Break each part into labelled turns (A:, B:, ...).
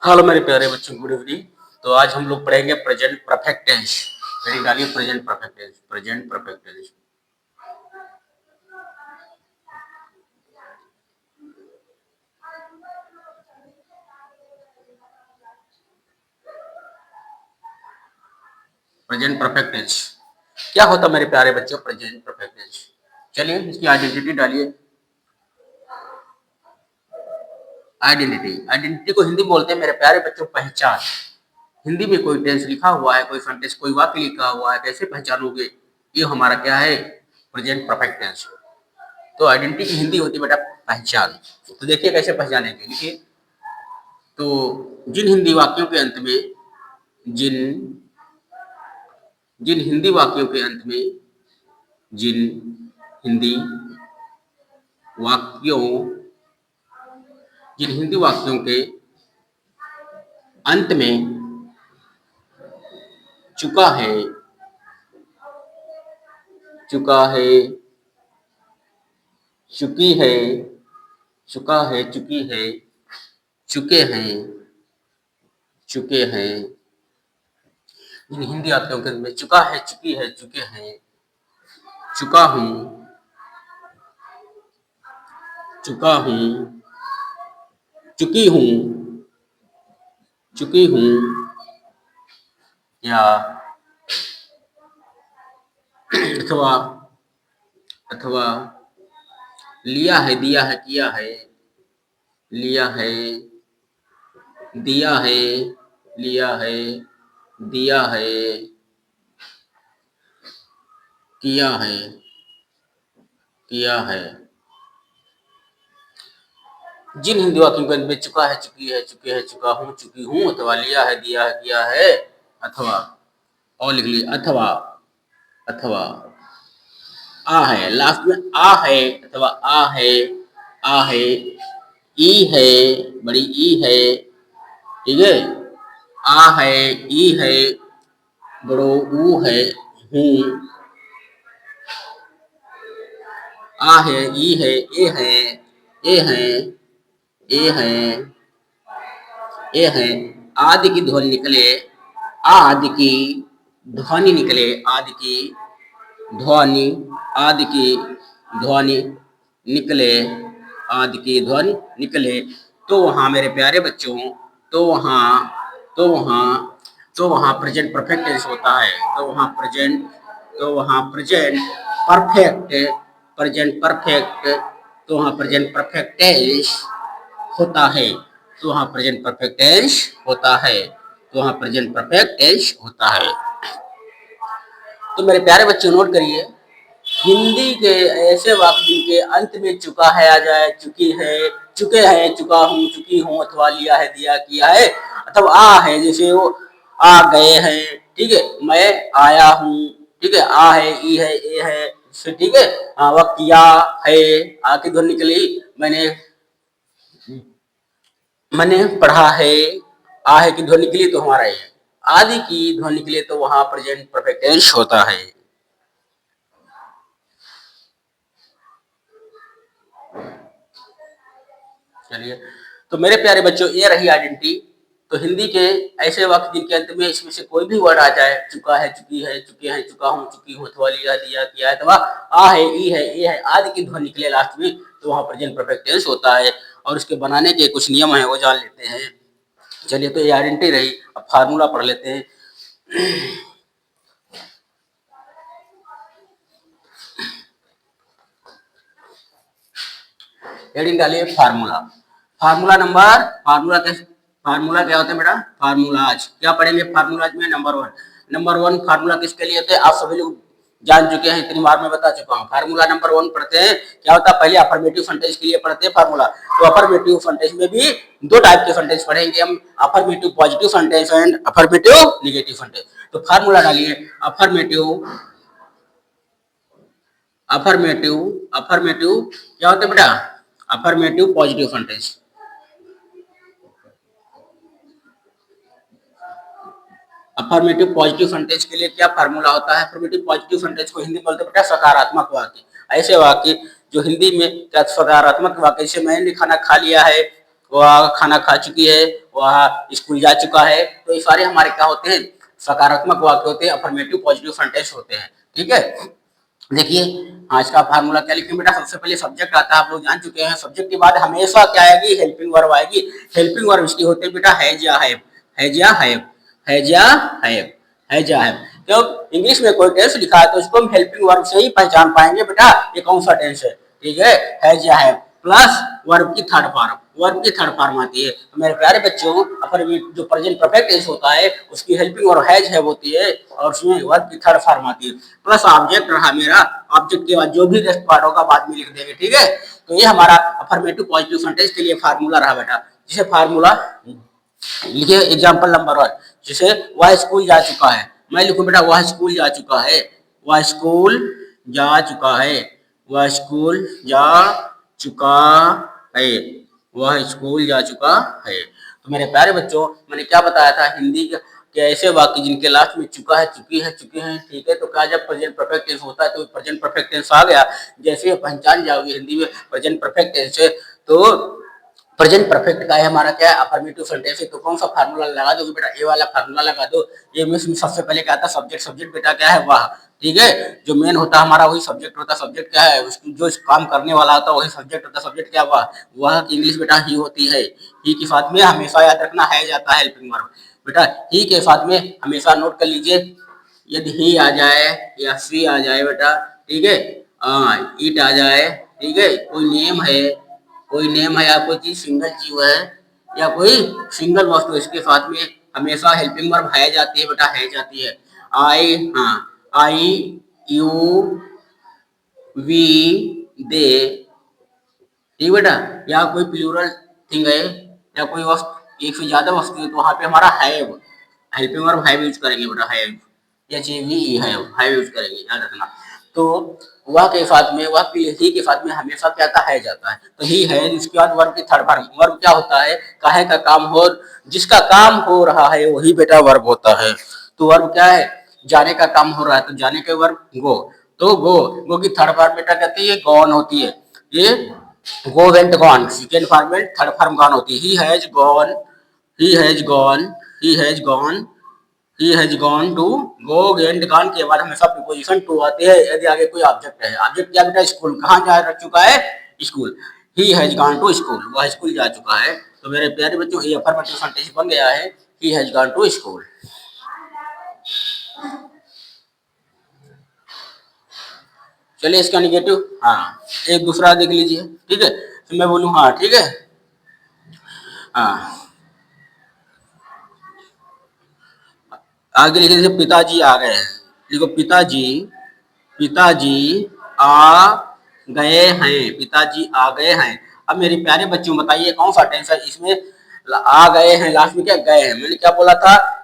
A: Hello मेरे प्यारे बच्चों, गुड इवनिंग। तो आज हम लोग पढ़ेंगे प्रेजेंट परफेक्ट टेंस। हेडिंग डालिए present perfect tense, present perfect tense. Present perfect tense क्या होता है मेरे प्यारे बच्चों? प्रेजेंट परफेक्ट टेंस, चलिए इसकी आइडेंटिटी डालिए। आइडेंटिटी, आइडेंटिटी को हिंदी बोलते हैं मेरे प्यारे बच्चों पहचान। हिंदी में कोई टेंस लिखा हुआ है, कोई सेंटेंस, कोई वाक्य लिखा हुआ है, कैसे पहचानोगे? ये हमारा क्या है? Present perfect tense. तो आइडेंटिटी की हिंदी होती है बेटा पहचान। तो देखिए कैसे पहचानेंगे, लिखिए। तो जिन हिंदी वाक्यों के अंत में जिन जिन हिंदी वाक्यों के अंत में जिन हिंदी वाक्यों जिन हिंदी वाक्यों के अंत में चुका है चुका है चुकी है चुका है चुकी है चुके हैं चुके हैं जिन हिंदी वाक्यों के अंत में चुका है, चुकी है, चुके हैं, चुका हूं, चुका हूं, चुकी हूं, चुकी हूं, या अथवा अथवा लिया है, दिया है, किया है, लिया है, दिया है, लिया है, दिया है, किया है, किया है। जिन हिंदी वाक्यों के अंत में चुका है, चुकी है, चुके हैं, चुका हूं, चुकी हूं, अथवा लिया है, दिया है, किया है, अथवा, और लिख ली, अथवा अथवा आ है, लास्ट में आ है, अथवा आ है, ई है, बड़ी ई है, ठीक है, आ है, ई है, बड़ो ऊ है, हूँ, आ है, ई है, ए है, ए है, ए है, आदि की ध्वनि निकले, आदि की ध्वनि निकले, आदि की ध्वनि, आदि की ध्वनि निकले, आदि की ध्वनि निकले, तो वहां मेरे प्यारे बच्चों, तो वहां तो वहां तो वहां प्रेजेंट परफेक्ट टेंस होता है। तो वहां प्रेजेंट परफेक्ट प्रेजेंट परफेक्ट तो वहां प्रेजेंट परफेक्ट टेंस होता है। तो वहां प्रेजेंट परफेक्ट टेंस होता है। तो वहां प्रेजेंट परफेक्ट टेंस होता है। तो मेरे प्यारे बच्चे नोट करिए, हिंदी के ऐसे वाक्य जिनके अंत में चुका है आ जाए, चुकी है, चुके हैं, चुका हूँ, चुकी हूँ, अथवा लिया है, दिया, किया है, अथवा आ है, जैसे वो आ गए हैं, ठीक है, मैं आया हूँ, ठीक है, आ है, ई है, ए है, ठीक है, वह किया है, आ की ध्वनि निकली, मैंने मैंने पढ़ा है, आ है की ध्वनि निकली तो हमारा ये आदि की ध्वनि निकले तो वहां प्रेजेंट परफेक्ट टेंस होता है। चलिए, तो मेरे प्यारे बच्चों ये रही आइडेंटिटी। तो हिंदी के ऐसे वाक्य जिनके अंत में इसमें से कोई भी वर्ड आ जाए, चुका है, चुकी है, चुके हैं, चुका हूँ, चुकी हूँ, अथवा लिया, दिया, किया है, अथवा आ है, ई है, ए है, आदि की ध्वनि निकले लास्ट में, तो वहां प्रेजेंट परफेक्ट टेंस होता है। और उसके बनाने के कुछ नियम है, वो जान लेते हैं। चलिए, तो ये आइडेंटिटी रही। अब फार्मूला पढ़ लेते हैं। हेडिंग डालिए फार्मूला। फार्मूला क्या होता है बेटा? फार्मूलाज क्या पढ़ेंगे फार्मूलाज में? नंबर वन फार्मूला किसके लिए होते हैं? आप सभी लोग जान चुके हैं, इतनी बार मैं बता चुका हूँ। फार्मूला नंबर वन पढ़ते हैं, क्या होता है? पहले अफर्मेटिव सेंटेंस के लिए पढ़ते हैं फार्मूला। तो अफर्मेटिव सेंटेंस में भी दो टाइप के सेंटेंस पढ़ेंगे हम, affirmative positive sentence and affirmative negative sentence. तो फार्मूला डालिए, अफर्मेटिव अफर्मेटिव अफर्मेटिव क्या होता है बेटा? Affirmative positive sentence. Affirmative positive sentence के लिए क्या फार्मूला होता है? अफर्मेटिव पॉजिटिव सेंटेंस को हिंदी में बोलते हैं बेटा सकारात्मक वाक्य। ऐसे वाक्य जो हिंदी में क्या सकारात्मक वाक्य, जैसे मैंने खाना खा लिया है, वह खाना खा चुकी है, वह स्कूल जा चुका है। तो ये सारे हमारे क्या होते हैं, सकारात्मक वाक्य होते हैं, अफर्मेटिव पॉजिटिव सेंटेंस होते हैं। ठीक है, देखिए आज का फार्मूला क्या लिखें बेटा, सबसे पहले सब्जेक्ट आता है, आप लोग जान चुके हैं। सब्जेक्ट के बाद हमेशा क्या आएगी, हेल्पिंग वर्ब आएगी। हेल्पिंग वर्ब इसकी होते हैं बेटा हैज या हैव, हैज या हैव, हैज या हैव, हैज या हैव। क्यों, इंग्लिश में कोई टेंस लिखा है तो उसको हम हेल्पिंग वर्ब से ही पहचान पाएंगे बेटा ये कौन सा टेंस है। ठीक है, हैज या हैव प्लस वर्ब की थर्ड फॉर्म, वर्ब की थर्ड फॉर्म आती है। तो मेरे प्यारे बच्चों, अपर जो प्रेजेंट परफेक्ट टेंस होता है उसकी हेल्पिंग और हैज है होती है, और उसमें वर्ब की थर्ड फॉर्म आती है। प्लस ऑब्जेक्ट रहा मेरा, ऑब्जेक्ट के बाद जो भी रेस्ट पार्ट होगा बाद में लिख देंगे। ठीक है, तो ये हमारा अफर्मेटिव पॉजिटिव सेंटेंस के लिए फार्मूला रहा बेटा। जिसे फार्मूला लिखिए एग्जाम्पल नंबर 1, जैसे वह स्कूल जा चुका है, मैं लिखूं बेटा वह स्कूल जा चुका है, वह स्कूल जा चुका है, वह स्कूल जा चुका है, वह स्कूल जा चुका है। तो मेरे प्यारे बच्चों, मैंने क्या बताया था, हिंदी के ऐसे वाक्य जिनके लास्ट में चुका है, चुकी है, चुके हैं। ठीक है, तो क्या जब प्रेजेंट परफेक्ट टेंस होता है तो प्रेजेंट परफेक्ट टेंस आ गया, जैसे पहचान जाओगे हिंदी में प्रेजेंट परफेक्ट टेंस है तो प्रेजेंट परफेक्ट का है हमारा क्या है, अफर्मेटिव सेंटेंस है। तो कौन सा फार्मूला लगा दोगे बेटा, ए वाला फार्मूला लगा दो। ये में सबसे पहले क्या आता है, सब्जेक्ट, सब्जेक्ट बेटा क्या है, वह। ठीक है, जो मेन होता है हमारा वही सब्जेक्ट होता है। सब्जेक्ट क्या है, उसकी जो काम करने वाला होता है वही सब्जेक्ट होता है। सब्जेक्ट क्या, वह की इंग्लिश बेटा ही होती है। ही के साथ में हमेशा याद रखना है जाता है हेल्पिंग वर्ब बेटा। ही के साथ में हमेशा नोट कर लीजिए, यदि ही आ जाए या सी आ जाए बेटा, ठीक है, इट आ जाए, ठीक है, कोई नेम है, कोई नेम है या कोई चीज सिंगल चीज है या कोई सिंगल वस्तु, इसके साथ में हमेशा हेल्पिंग वर्ब है जाती है बेटा, है जाती है। आई, हाँ, आई, यू, वी, दे, ठीक बेटा, या कोई प्लूरल थिंग है या कोई वस्तु, एक से ज्यादा वस्तु है तो वहां पे हमारा have, helping verb have use करेंगे बेटा, have, H A V E, have use करेंगे, याद रखना। तो वह के साथ में, वह ही के साथ में हमेशा क्या आता है, जाता है। तो ही है, इसके बाद वर्ब की थर्ड फॉर्म। वर्ब क्या होता है, काहे का काम हो, जिसका काम हो रहा है वही बेटा वर्ब होता है। तो वर्ब क्या है, जाने का काम हो रहा है तो जाने के वर्ब गो। तो गो की थर्ड फॉर्म बेटा कहती है गॉन होती है। ये go went gone, second form में थर्ड फॉर्म गॉन होती है। He has gone, he has gone, he has gone, he has gone to. Go and gone के बाद हमेशा प्रीपोजिशन टू आते हैं यदि आगे कोई ऑब्जेक्ट है। ऑब्जेक्ट क्या बेटा, स्कूल, कहाँ जा रख चुका है, school. He has gone to school, वह स्कूल जा चुका है। तो मेरे प्यारे बच्चों, ये अफर्मेटिव सेंटेंस बन गया है, he has gone to school. चलिए इसका निगेटिव, हाँ, एक दूसरा देख लीजिए। ठीक है, तो मैं बोलूँ हाँ, ठीक है, हाँ, आगे लिख लीजिए, पिताजी आ गए हैं। देखो पिताजी, पिताजी आ गए हैं, पिताजी आ गए हैं। अब मेरे प्यारे बच्चों बताइए कौन सा टेंस है इसमें, आ गए हैं लास्ट में क्या, गए हैं। मैंने क्या बोला था,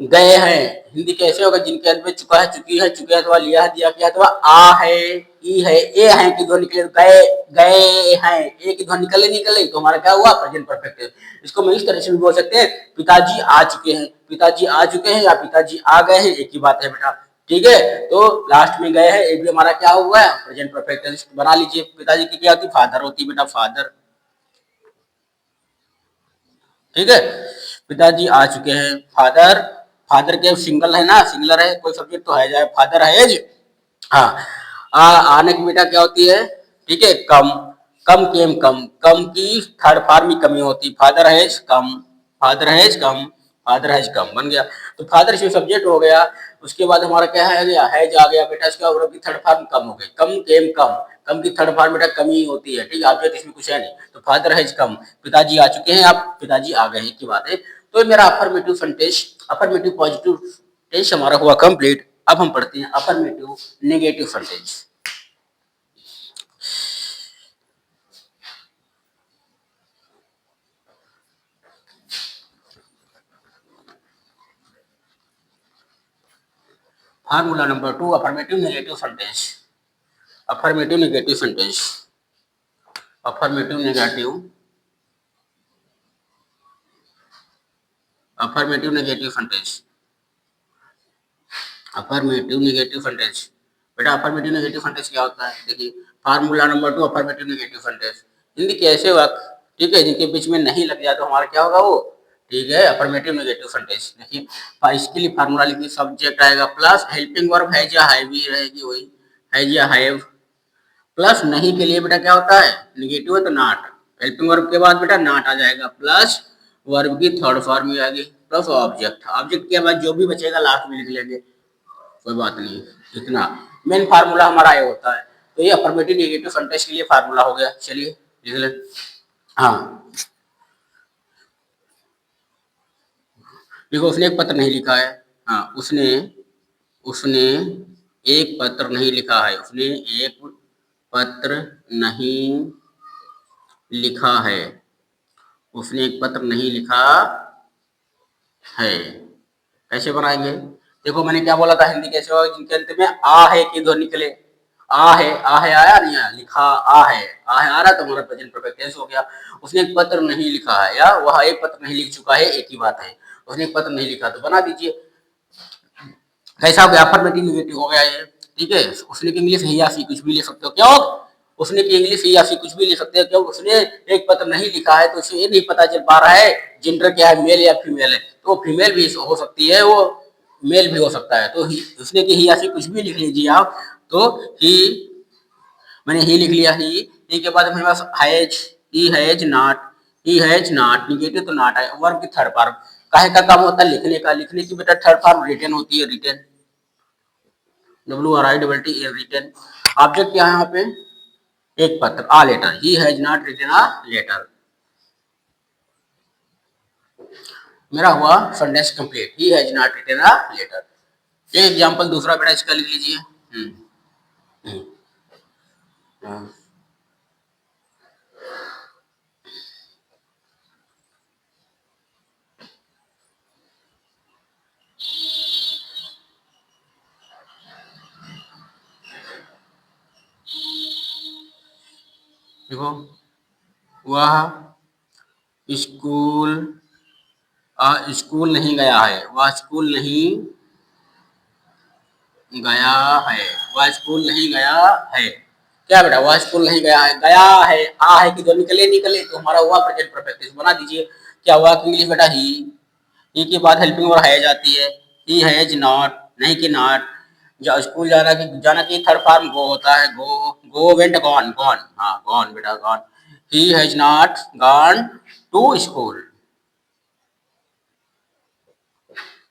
A: गए हैं। हिंदी कैसे होगा, जिनके अंत में चुका है, चुकी है, चुके अथवा लिया है, दिया किया अथवा आ है, ई है, ए है की ध्वनि निकले, गए, गए हैं, ए की ध्वनि निकले, निकले तो हमारा क्या हुआ, प्रेजेंट परफेक्ट है। इसको मैं इस तरह से भी बोल सकते हैं, पिताजी आ चुके हैं, पिताजी आ चुके हैं या पिताजी आ गए हैं, एक ही बात है बेटा। ठीक है, तो लास्ट में गए हैं, एक भी हमारा क्या हुआ है, प्रेजेंट परफेक्ट टेंस बना लीजिए। पिताजी की क्या होती, फादर होती बेटा, फादर। ठीक है, पिताजी आ चुके हैं, फादर, फादर के सिंगल है ना, सिंगलर है, कोई सब्जेक्ट तो है जाए, फादर है जी। हाँ, आने की बेटा क्या होती है, ठीक है, कम, कम केम कम, कम की थर्ड फॉर्म में कमी होती, father has come, father has come, father has come बन गया। तो फादर इसमें सब्जेक्ट हो गया। उसके बाद हमारा क्या है गया, हैज आ गया बेटा, इसका वर्ब की थर्ड फॉर्म कम हो गई, कम केम कम, कम की थर्ड फॉर्म बेटा कमी होती है। ठीक है, ऑब्जेक्ट इसमें कुछ है नहीं, तो फादर हैज कम, पिताजी आ चुके हैं, आप पिताजी आ गए की बात है। तो मेरा affirmative sentence, affirmative positive tense हमारा हुआ कंप्लीट। अब हम पढ़ते हैं affirmative negative sentence. Formula number 2, affirmative negative sentence. Affirmative negative sentence, affirmative negative, affirmative negative sentence, affirmative negative sentence. बेटा अफर्मेटिव नेगेटिव सेंटेंस क्या होता है, देखिए formula number 2, affirmative negative sentence. Hindi के ऐसे वाक्य, ठीक है, जिनके बीच में नहीं लग जाए तो हमारा क्या होगा वो, ठीक है, अफर्मेटिव नेगेटिव सेंटेंस। देखिए इसके लिए फार्मूला लिखिए, सब्जेक्ट आएगा प्लस हेल्पिंग वर्ब हैज या हैव ही रहेगी, वही हैज या हैव, प्लस नहीं के लिए बेटा क्या होता है, निगेटिव है तो नॉट, हेल्पिंग वर्ब के बाद बेटा नॉट आ जाएगा, प्लस वर्ब की थर्ड फॉर्म में आ गई, प्लस ऑब्जेक्ट, ऑब्जेक्ट के बाद जो भी बचेगा लास्ट में लिख लेंगे, कोई बात नहीं, इतना मेन फार्मूला हमारा ये होता है। तो ये अफर्मेटिव नेगेटिव सेंटेंस के लिए फार्मूला हो गया, चलिए लिख लें। हाँ देखो, उसने एक पत्र नहीं लिखा है, हाँ उसने उसने एक पत्र नहीं लिखा है, उसने एक पत्र नहीं लिखा है, उसने एक पत्र नहीं लिखा है। कैसे बनाएंगे, देखो मैंने क्या बोला था, हिंदी कैसे होगा, जिनके अंत में आ है की ध्वनि निकले, आ है आया नहीं आया, लिखा आ है आ रहा तो हमारा प्रेजेंट परफेक्ट टेंस हो गया। उसने एक पत्र नहीं लिखा है, या वह एक पत्र नहीं लिख चुका है, एक ही बात है, उसने एक पत्र नहीं लिखा तो बना दीजिए। कैसा हो गया, अफर्मेटिव नेगेटिव हो गया ये, ठीक है। उसने की इंग्लिश ही या सी कुछ भी ले सकते हो, क्यों, उसने की इंग्लिश ही या सी कुछ भी ले सकते हो, क्यों, उसने एक पत्र नहीं लिखा है तो उसे ये नहीं पता चल पा रहा है जेंडर क्या है, मेल या फीमेल है, तो फीमेल भी हो सकती है, वो मेल भी हो सकता है, तो उसने की ही या सी कुछ भी लिख लीजिए आप, तो ही, मैंने ही लिख लिया, ही के बाद हमारे पास has, he has not, negative तो नॉट है, वर्ब की थर्ड फॉर्म, काहे का काम होता है लिखने का, लिखने की बेटा थर्ड फॉर्म रिटन होती है, रिटन, WRITT रिटन। ऑब्जेक्ट क्या है यहाँ पे, एक पत्र, a letter, he has not written a letter, मेरा हुआ sentence complete, he has not written a letter. ये एग्जांपल दूसरा बेटा इसका लिख लीजिए। हम्म, हाँ। देखो, वह स्कूल स्कूल नहीं गया है, वह स्कूल नहीं गया है, वह स्कूल नहीं गया है, क्या बेटा, वह स्कूल नहीं गया है, गया है, आ है कि जो निकले निकले तो हमारा हुआ प्रेजेंट परफेक्ट टेंस, बना दीजिए। क्या हुआ कि इंग्लिश बेटा ही के बाद हेल्पिंग वर्ब हैज आती है, ही हैज नॉट, नहीं कि नॉट, स्कूल जाना की थर्ड फॉर्म गो होता है, गो वेंट गॉन, गॉन, हाँ गॉन बेटा gone, he has not gone to school,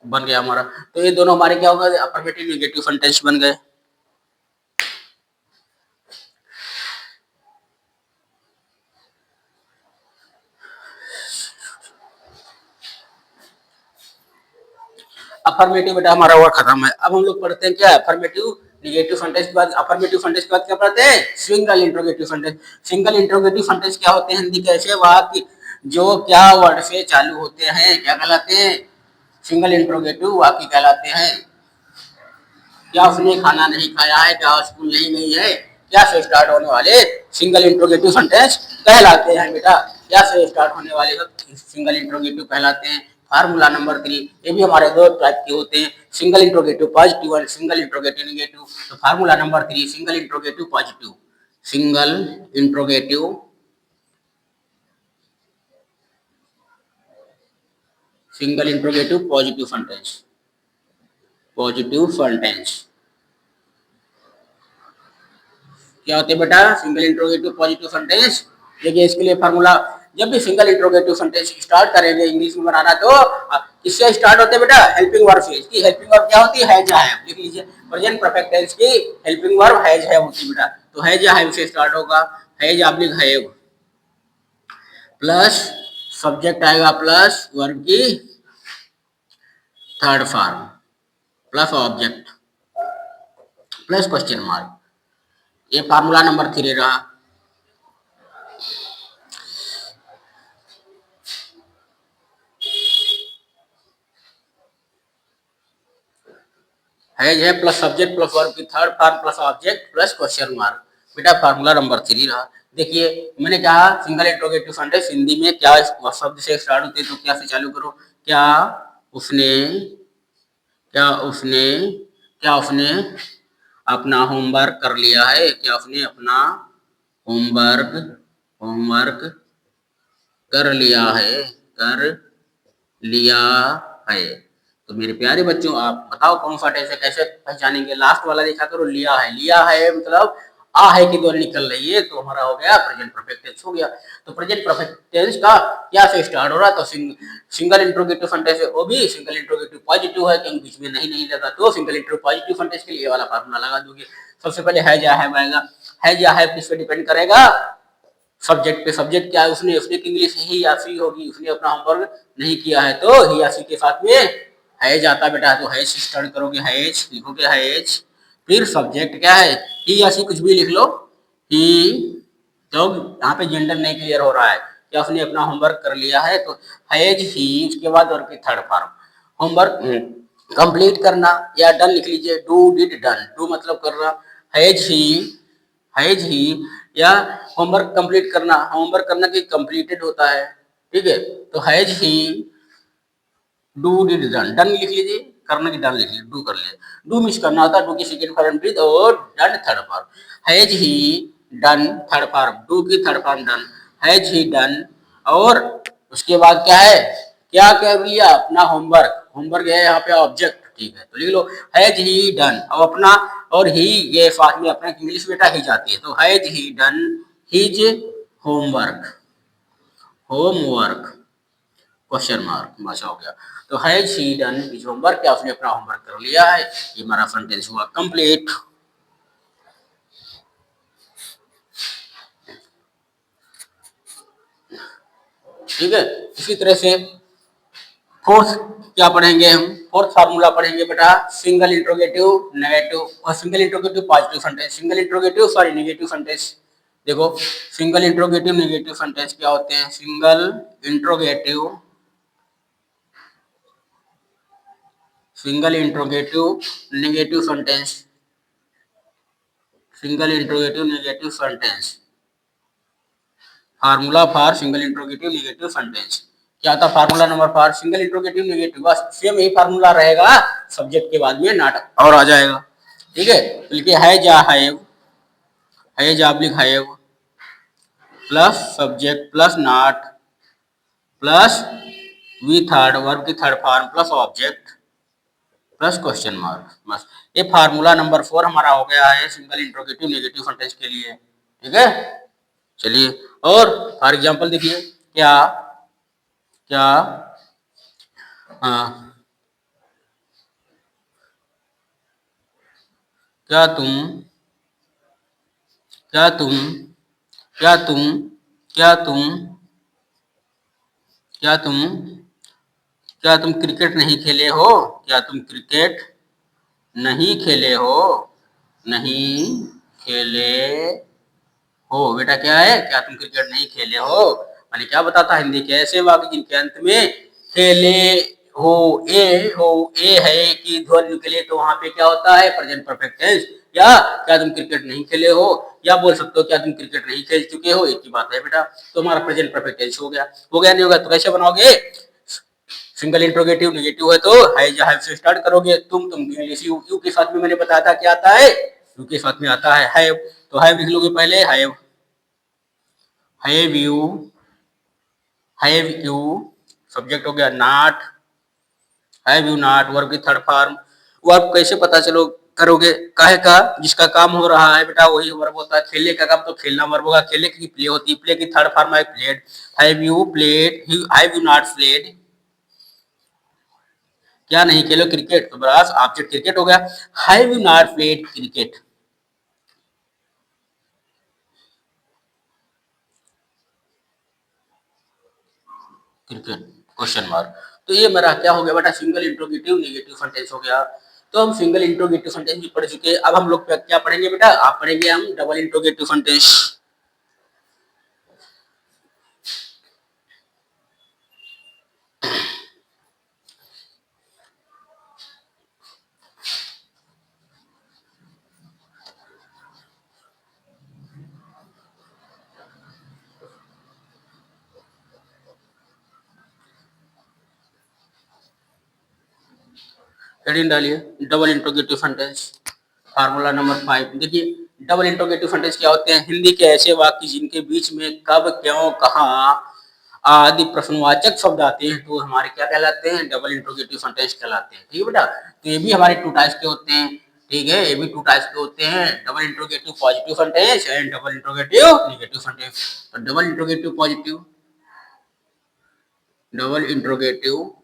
A: बन गया हमारा। तो ये दोनों हमारे क्या होगा, अफर्मेटिव नेगेटिव सेंटेंस बन गए। अफर्मेटिव बेटा हमारा वर्ड खत्म है। अब हम लोग पढ़ते हैं क्या, अफर्मेटिव निगेटिव सेंटेंस के बाद, अफर्मेटिव सेंटेंस के बाद क्या पढ़ते हैं, single interrogative sentence. Single interrogative sentence क्या होते हैं, हिंदी कैसे, वाक्य जो क्या वर्ड से चालू होते हैं क्या कहलाते हैं, सिंगल इंट्रोगेटिव वाक्य कहलाते हैं। क्या उसने खाना नहीं खाया है, क्या स्कूल नहीं गई है, क्या से स्टार्ट होने वाले सिंगल इंट्रोगेटिव सेंटेंस कहलाते हैं बेटा, क्या से स्टार्ट होने वाले सिंगल इंट्रोगेटिव कहलाते हैं। फार्मूला नंबर 3, ये भी हमारे दो टाइप के होते हैं, सिंगल इंट्रोगेटिव पॉजिटिव और सिंगल इंट्रोगेटिव नेगेटिव। तो formula number 3, single interrogative positive, single interrogative positive sentence, positive sentence क्या होते हैं बेटा, सिंगल इंट्रोगेटिव पॉजिटिव सेंटेंस। देखिए इसके लिए फार्मूला, जब भी सिंगल इंट्रोगेटिव सेंटेंस स्टार्ट करेंगे इंग्लिश में बनाना तो किससे स्टार्ट होते हैं बेटा, हेल्पिंग वर्ब से। इसकी हेल्पिंग वर्ब क्या होती है, हैज या हैव, लिख लीजिए, प्रेजेंट परफेक्ट टेंस की हेल्पिंग वर्ब हैज हैव होती है बेटा, तो हैज या हैव से स्टार्ट होगा, has oblique have, plus subject आएगा, प्लस वर्ब की third form, plus object, plus question mark, ये फार्मूला नंबर 3 रहा। हैज है प्लस सब्जेक्ट प्लस वर्ब की third form plus object plus question mark, बेटा फार्मूला नंबर 3 रहा। देखिए मैंने कहा सिंगल इंट्रोगेटिव सेंटेंस हिंदी में क्या शब्द से स्टार्ट होते हैं, तो क्या से चालू करो, क्या उसने, क्या उसने, क्या उसने अपना होमवर्क कर लिया है, क्या उसने अपना होमवर्क, होमवर्क कर लिया है, कर लिया है। तो मेरे प्यारे बच्चों, आप बताओ कौन सा टेंस है, कैसे पहचानेंगे? लास्ट वाला देखा करो, लिया है मतलब आ है की ध्वनि निकल रही है, तो हमारा हो गया प्रेजेंट परफेक्ट टेंस हो गया। तो प्रेजेंट परफेक्ट टेंस का क्या से स्टार्ट हो रहा है? तो सिंगल इंट्रोगेटिव सेंटेंस है, वो भी सिंगल इंट्रोगेटिव पॉजिटिव है, क्योंकि बीच में नहीं लगा, तो सिंगल इंट्रो पॉजिटिव सेंटेंस के लिए वाला फार्मूला लगा दोगे। सबसे पहले है या है आएगा। है या है किस पे डिपेंड करेगा? सब्जेक्ट पे। सब्जेक्ट क्या है? उसने उसने इंग्लिश ही या सी होगी, उसने अपना होमवर्क नहीं किया है, तो ही या सी के साथ में है जाता बेटा, तो है स्टार्ट करोगे, हैज लिखोगे, हैज। फिर सब्जेक्ट क्या है? ही या सी कुछ भी लिख लो, ही। तो यहाँ पे जेंडर नहीं क्लियर हो रहा है, क्या उसने अपना होमवर्क कर लिया है, तो हैज ही। उसके बाद और थर्ड फॉर्म होमवर्क कंप्लीट करना, या डन लिख लीजिए, डू डिड डन। डू मतलब कर रहा, हैज ही, या होमवर्क कंप्लीट करना, होमवर्क करना की कंप्लीटेड होता है, ठीक है। तो has he do did done. Done लिख लीजिए, करने की डन लिख लीजिए, डू कर लीजिए। डू मिस करना होता है, डू की सेकंड फॉर्म डिड, और done third form. Has he done third form, do की third form done, has he done. और उसके बाद क्या है? क्या कर लिया? अपना होमवर्क। होमवर्क है यहाँ पे ऑब्जेक्ट, ठीक है, तो लिख लो हैज ही डन। अब अपना और ही ये साथ में अपना इंग्लिश बेटा ही जाती है, तो has he done his homework. Homework question mark, बस हो गया। तो has he done his homework, क्या उसने अपना होमवर्क कर लिया है। ये हमारा सेंटेंस हुआ कंप्लीट। ठीक है, इसी तरह से फोर्थ क्या पढ़ेंगे हम? फोर्थ फार्मूला पढ़ेंगे बेटा, सिंगल इंट्रोगेटिव नेगेटिव और single interrogative positive sentence. Single interrogative sorry negative sentence. देखो सिंगल इंट्रोगेटिव नेगेटिव सेंटेंस क्या होते हैं? Single interrogative negative sentence, single interrogative negative sentence. Formula for single interrogative negative sentence क्या था? Formula number for single interrogative negative, बस same यही formula रहेगा, subject के बाद में नाटक और आ जाएगा, ठीक है। लिखिए है जाब्लिक have plus subject plus not plus V third verb की third form plus object plus question mark. बस ये फार्मूला नंबर 4 हमारा हो गया है सिंगल इंट्रोगेटिव नेगेटिव सेंटेंस के लिए, ठीक है। चलिए, और फॉर एग्जांपल देखिए, क्या क्या हाँ, क्या तुम क्या तुम क्या तुम क्या तुम क्या तुम क्या तुम क्रिकेट नहीं खेले हो? क्या तुम क्रिकेट नहीं खेले हो? नहीं खेले हो बेटा, क्या है? क्या तुम क्रिकेट नहीं खेले हो? मैंने क्या बताता, हिंदी के ऐसे वाक्य जिनके अंत में खेले हो ए है की ध्वनि निकले, तो वहां पे क्या होता है? Present perfect tense. या क्या तुम क्रिकेट नहीं खेले हो, या बोल सकते हो क्या तुम क्रिकेट नहीं खेल चुके हो, एक ही बात है बेटा। तो हमारा प्रेजेंट परफेक्ट टेंस हो गया। हो गया नहीं होगा तो कैसे बनाओगे? सिंगल इंट्रोगेटिव नेगेटिव है तो है या हैव से स्टार्ट करोगे। तुम इंग्लिश यू के साथ में मैंने बताया था क्या आता है? यू के साथ में आता है हैव, तो हैव लिख लोगे पहले, हैव यू सब्जेक्ट हो गया, not have you not verb की थर्ड फॉर्म। वर्ब कैसे पता चलो करोगे? काहे का? जिसका काम हो रहा है बेटा वही वर्ब होता है। खेलने का काम तो खेलना वर्ब होगा, खेलने की प्ले होती है, प्ले की थर्ड फॉर्म है played. Have you played, have you not played, क्या नहीं खेलो क्रिकेट, तो बस ऑब्जेक्ट क्रिकेट हो गया। Have you not played cricket, cricket question mark. तो ये मेरा क्या हो गया बेटा? सिंगल इंट्रोगेटिव नेगेटिव सेंटेंस हो गया। तो हम सिंगल इंट्रोगेटिव सेंटेंस भी पढ़ चुके हैं। अब हम लोग क्या पढ़ेंगे बेटा? आप पढ़ेंगे हम डबल इंट्रोगेटिव सेंटेंस। हेडिंग डालिए double interrogative sentence. Formula number 5 देखिए, डबल इंट्रोगेटिव सेंटेंस क्या होते हैं? हिंदी के ऐसे वाक्य जिनके बीच में कब क्यों कहाँ आदि प्रश्नवाचक शब्द आते हैं तो हमारे क्या कहलाते हैं, डबल इंट्रोगेटिव सेंटेंस कहलाते हैं। ठीक है बेटा, तो ये भी हमारे टू टाइप्स के होते हैं। ठीक है, ये भी टू टाइप्स के होते हैं, double interrogative positive sentence and double interrogative negative sentence. तो double interrogative positive, double interrogative,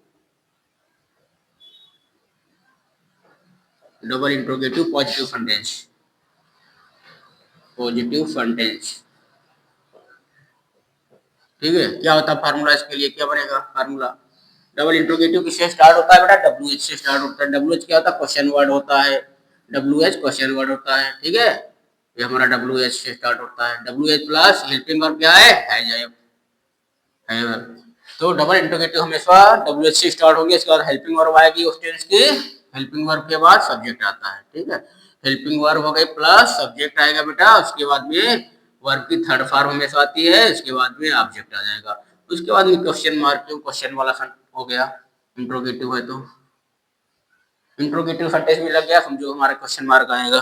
A: double interrogative positive sentence, positive sentence. ठीक है, क्या होता है फार्मूला इसके लिए, क्या बनेगा फार्मूला? डबल इंट्रोगेटिव किससे स्टार्ट होता है बेटा? डब्ल्यू एच से स्टार्ट होता है। डब्ल्यू एच क्या होता है? क्वेश्चन वर्ड होता है। डब्ल्यू एच क्वेश्चन वर्ड होता है। ठीक है, ये हमारा डब्ल्यू एच से स्टार्ट होता है। W H plus helping verb क्या है है। तो डबल इंट्रोगेटिव हमेशा डब्ल्यू एच से स्टार्ट होंगे, इसके बाद हेल्पिंग वर्ब आएगी उस टेंस की, हेल्पिंग वर्ब के बाद सब्जेक्ट आता है। ठीक है, हेल्पिंग वर्ब हो गई प्लस सब्जेक्ट आएगा बेटा, उसके बाद में वर्ब की थर्ड फॉर्म हमेशा आती है, उसके बाद में ऑब्जेक्ट आ जाएगा, उसके बाद में क्वेश्चन मार्क, क्वेश्चन वाला हो गया इंट्रोगेटिव है तो। इंट्रोगेटिव सेंटेंस में लग गया, समझो हमारा क्वेश्चन मार्क आएगा।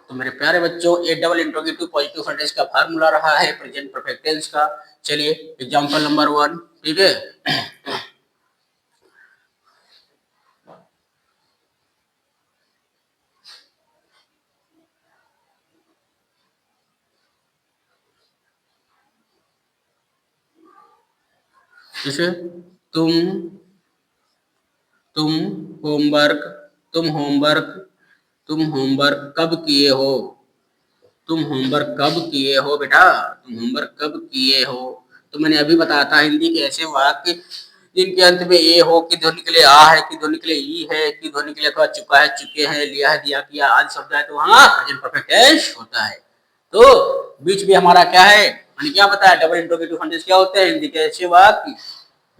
A: तो मेरे प्यारे बच्चों, ये डबल इंट्रोगेटिव पॉजिटिव सेंटेंस का फार्मूला रहा है प्रेजेंट परफेक्ट टेंस का। चलिए एग्जांपल नंबर 1। ठीक है, जैसे तुम तुम होमवर्क तुम होमवर्क तुम होमवर्क कब किए हो? तुम होमवर्क कब किए हो बेटा? तुम होमवर्क कब किए हो? तो मैंने अभी बताया था हिंदी के ऐसे वाक्य जिनके अंत में ए हो की ध्वनि के लिए आ है, की ध्वनि के लिए ई है, की ध्वनि के लिए अथवा चुका है, चुके हैं, लिया है, दिया, किया आदि शब्द है तो वहां प्रेजेंट परफेक्ट टेंस होता है। तो बीच में हमारा क्या है, मैंने क्या बताया, डबल इंट्रोगेटिव सेंटेंस क्या होते हैं? हिंदी के ऐसे वाक्य,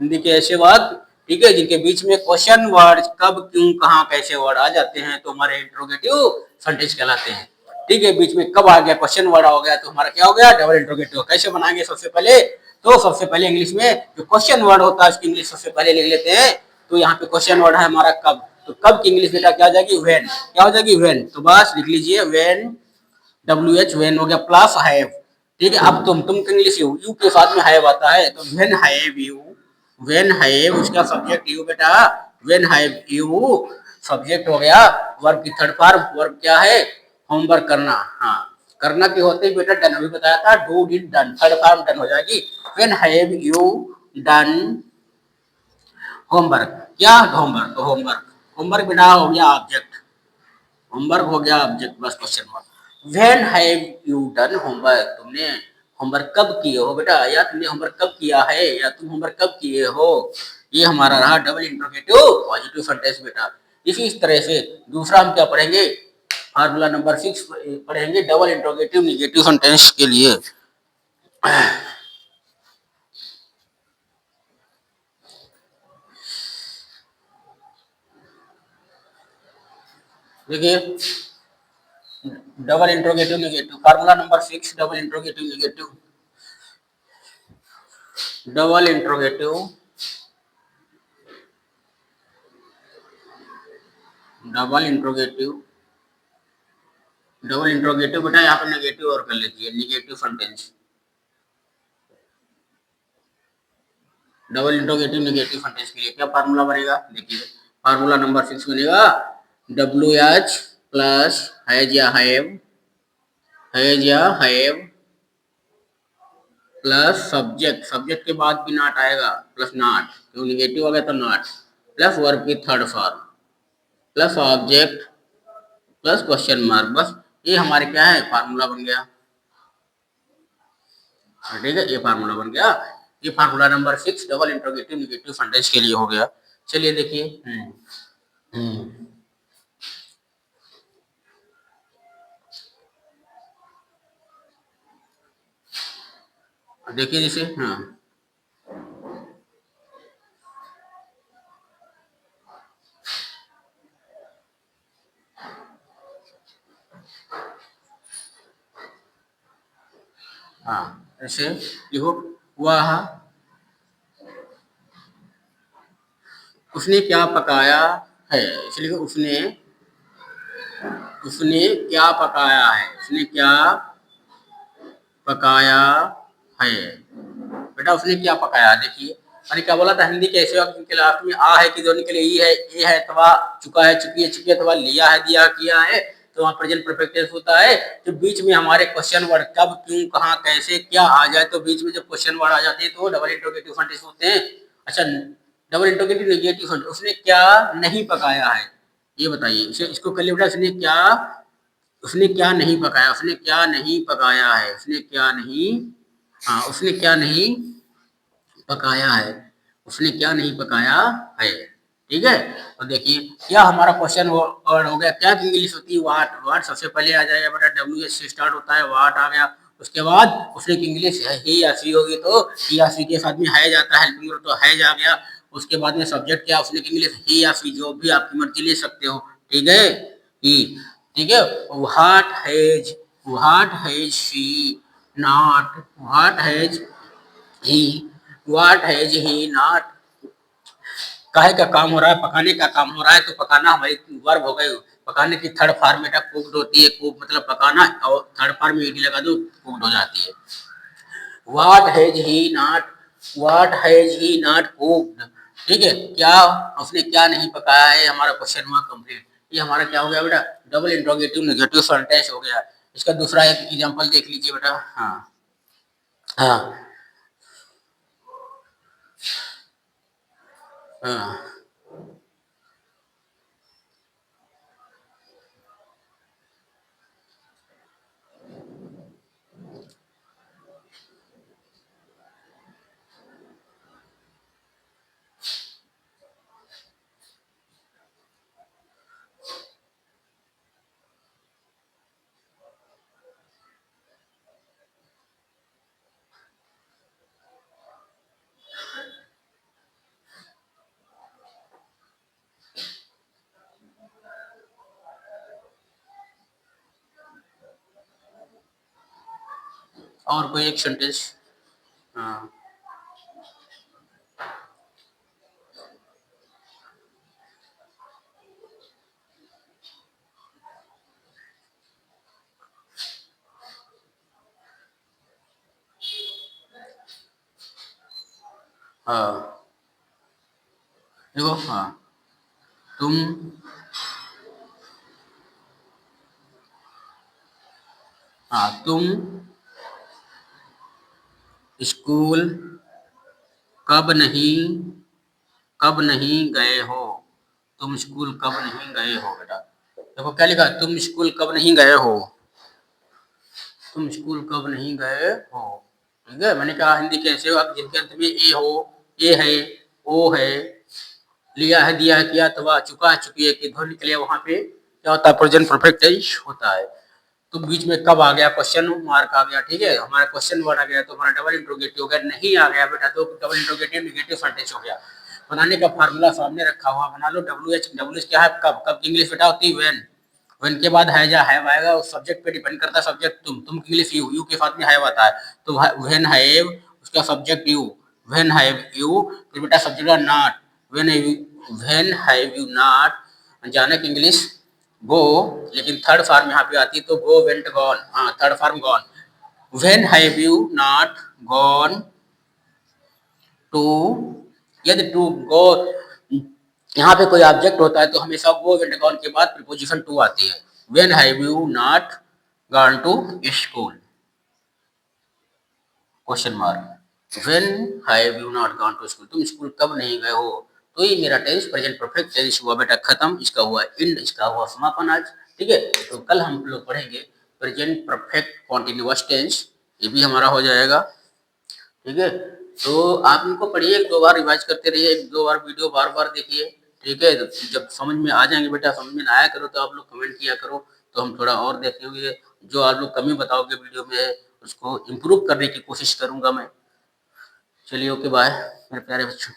A: हिंदी के ऐसे वाक्य, ठीक है, जिनके बीच में क्वेश्चन वर्ड कब, क्यों, कहाँ, कैसे वर्ड आ जाते हैं तो हमारे इंट्रोगेटिव सेंटेंस कहलाते हैं। ठीक है, बीच में कब आ गया, क्वेश्चन वर्ड हो गया तो हमारा क्या हो गया, डबल इंट्रोगेटिव। कैसे बनाएंगे? सबसे पहले तो सबसे पहले इंग्लिश में जो क्वेश्चन वर्ड होता है उसकी इंग्लिश सबसे पहले लिख लेते हैं। तो यहाँ पे क्वेश्चन वर्ड है हमारा कब, तो कब की इंग्लिश बेटा क्या हो जाएगी? व्हेन। क्या हो जाएगी? व्हेन। तो बस लिख लीजिए व्हेन, डब्ल्यू एच व्हेन हो गया प्लस हैव। ठीक है, अब तुम तो इंग्लिश यू के साथ में हैव आता है तो when have you, when have उसका सब्जेक्ट यू बेटा, व्हेन हैव यू सब्जेक्ट हो गया, वर्ब की थर्ड फॉर्म, वर्ब क्या है? होमवर्क करना। हाँ, करना के होते ही बेटा डन, अभी बताया था do did done, third form done हो जाएगी। When have you done homework, क्या होमवर्क? तो होमवर्क, होमवर्क बेटा हो गया ऑब्जेक्ट, होमवर्क हो गया ऑब्जेक्ट, बस question mark. When have you done homework, तुमने होमवर्क कब किए हो बेटा, या तुमने होमवर्क कब किया है, या तुम होमवर्क कब किए हो। ये हमारा रहा डबल इंट्रोगेटिव पॉजिटिव सेंटेंस बेटा। इसी तरह से दूसरा हम क्या पढ़ेंगे, फार्मूला नंबर 6 पढ़ेंगे डबल इंट्रोगेटिव निगेटिव सेंटेंस के लिए। देखिए double interrogative negative, formula number 6 double interrogative negative, double interrogative, double interrogative, double interrogative बेटा यहाँ पे नेगेटिव और कर लीजिए, negative sentence, double interrogative negative sentence के लिए क्या फार्मूला बनेगा? देखिए फार्मूला नंबर 6 बनेगा डब्ल्यू एच प्लस हैज या हैव, हैज या हैव प्लस सब्जेक्ट, सब्जेक्ट के बाद भी नॉट आएगा, प्लस नॉट, क्यों निगेटिव हो गया तो नॉट, प्लस वर्ब की third form, plus object, plus question mark. बस ये हमारे क्या है, फार्मूला बन गया। ठीक है, ये फार्मूला बन गया, ये formula number 6 double interrogative negative sentence के लिए हो गया। चलिए देखिए हम्म, देखिए जैसे हाँ हाँ, ऐसे लिखो वह, उसने क्या पकाया है, इसलिए उसने, उसने क्या पकाया है, उसने क्या पकाया है। बेटा उसने क्या पकाया, देखिए मैंने क्या बोला था, हिंदी के ऐसे वाक्य के लास्ट में आ है की ध्वनि के लिए ई है, ए है अथवा चुका है, चुकी है, चुकी है अथवा लिया है, दिया, किया है, तो वहाँ प्रेजेंट परफेक्ट टेंस होता है। तो बीच में हमारे क्वेश्चन वर्ड कब, क्यों, कहाँ, कैसे, क्या आ जाए, तो बीच में जब क्वेश्चन वर्ड आ जाते हैं तो डबल इंट्रोगेटिव सेंटेंस होते हैं। अच्छा, डबल इंट्रोगेटिव नेगेटिव सेंटेंस, उसने क्या नहीं पकाया है, ये बताइए। इसको कर लिया बेटा, उसने क्या नहीं पकाया, उसने क्या नहीं पकाया है, उसने क्या नहीं, हाँ उसने क्या नहीं पकाया है, उसने क्या नहीं पकाया है। ठीक है, तो देखिए क्या हमारा क्वेश्चन वर्ड हो गया, क्या की इंग्लिश होती है वाट। वाट सबसे पहले आ जाएगा बेटा, डब्ल्यू एच से स्टार्ट होता है, वाट आ गया। उसके बाद उसने की इंग्लिश है ही या सी होगी, तो ही या सी के साथ में है जाता है, हेल्पिंग वर्ब तो है जा गया। उसके बाद में सब्जेक्ट क्या, उसने की इंग्लिश ही या सी, जो भी आपकी मर्जी ले सकते हो। ठीक है, ही, ठीक है। What has she not, what has he, what has he not, काहे का काम हो रहा है, पकाने का काम हो रहा है, तो पकाना हमारी वर्ब हो गई। पकाने की थर्ड फॉर्म बेटा कुक्ड होती है, कुक मतलब पकाना, और थर्ड फॉर्म में ईडी लगा दो कुक्ड हो जाती है। What has he not, what has he not cooked, ठीक है, क्या उसने क्या नहीं पकाया है, हमारा क्वेश्चन हुआ कंप्लीट। ये हमारा क्या हो गया बेटा, डबल इंट्रोगेटिव नेगेटिव सेंटेंस हो गया। इसका दूसरा एक एग्जांपल देख लीजिए बेटा। हाँ हाँ हाँ, और कोई एक सेंटेंस। हाँ हाँ, देखो हाँ, तुम, हाँ तुम स्कूल कब नहीं, कब नहीं गए हो, तुम स्कूल कब नहीं गए हो बेटा। देखो क्या लिखा, तुम स्कूल कब नहीं गए हो, तुम स्कूल कब नहीं गए हो। ठीक है, मैंने कहा हिंदी कैसे हो, जिनके अंत में ए हो, ए है, ओ है, लिया है, दिया है, किया, अथवा चुका है, चुकी है की ध्वनि निकले, वहां पे क्या होता है, प्रेजेंट परफेक्ट टेंस होता है। तो बीच में कब आ गया, क्वेश्चन मार्क आ गया। ठीक है, हमारा क्वेश्चन वर्ड आ गया, तो हमारा डबल इंट्रोगेटिव हो गया। नहीं आ गया बेटा तो डबल इंट्रोगेटिव नेगेटिव सेंटेंस हो गया। बनाने का फार्मूला सामने रखा हुआ, बना लो। डब्ल्यू एच क्या है, कब, कब की इंग्लिश बेटा होती है व्हेन। व्हेन के बाद है जा हैव आएगा, उस सब्जेक्ट पे डिपेंड करता है, सब्जेक्ट तुम की इंग्लिश यू, यू के साथ में हैव आता है, तो व्हेन हैव उसका subject you, when have you, फिर बेटा subject not, when have you not, जाने की इंग्लिश गो, लेकिन थर्ड फॉर्म यहाँ पे आती है, तो गो, वेंट, गॉन, हाँ third form gone. When have you not gone to, यदि टू गो यहाँ पे कोई ऑब्जेक्ट होता है तो हमेशा गो, वेंट, गॉन के बाद प्रीपोजिशन टू आती है। When have you not gone to school, question mark, when have you not gone to school, तुम स्कूल कब नहीं गए हो। तो ये मेरा टेंस प्रेजेंट परफेक्ट टेंस हुआ बेटा खत्म, इसका हुआ एंड, इसका हुआ समापन आज। ठीक है, तो कल हम लोग पढ़ेंगे प्रेजेंट परफेक्ट कॉन्टिन्यूअस टेंस, ये भी हमारा हो जाएगा। ठीक है, तो आप इनको पढ़िए, एक दो बार रिवाइज करते रहिए, एक दो बार वीडियो बार बार देखिए। ठीक है, जब समझ में आ जाएंगे बेटा, समझ में ना आया करो तो आप लोग कमेंट किया करो, तो हम थोड़ा और देखेंगे। जो आप लोग कमी बताओगे वीडियो में उसको इम्प्रूव करने की कोशिश करूंगा मैं। चलिए ओके बाय मेरे प्यारे बच्चों।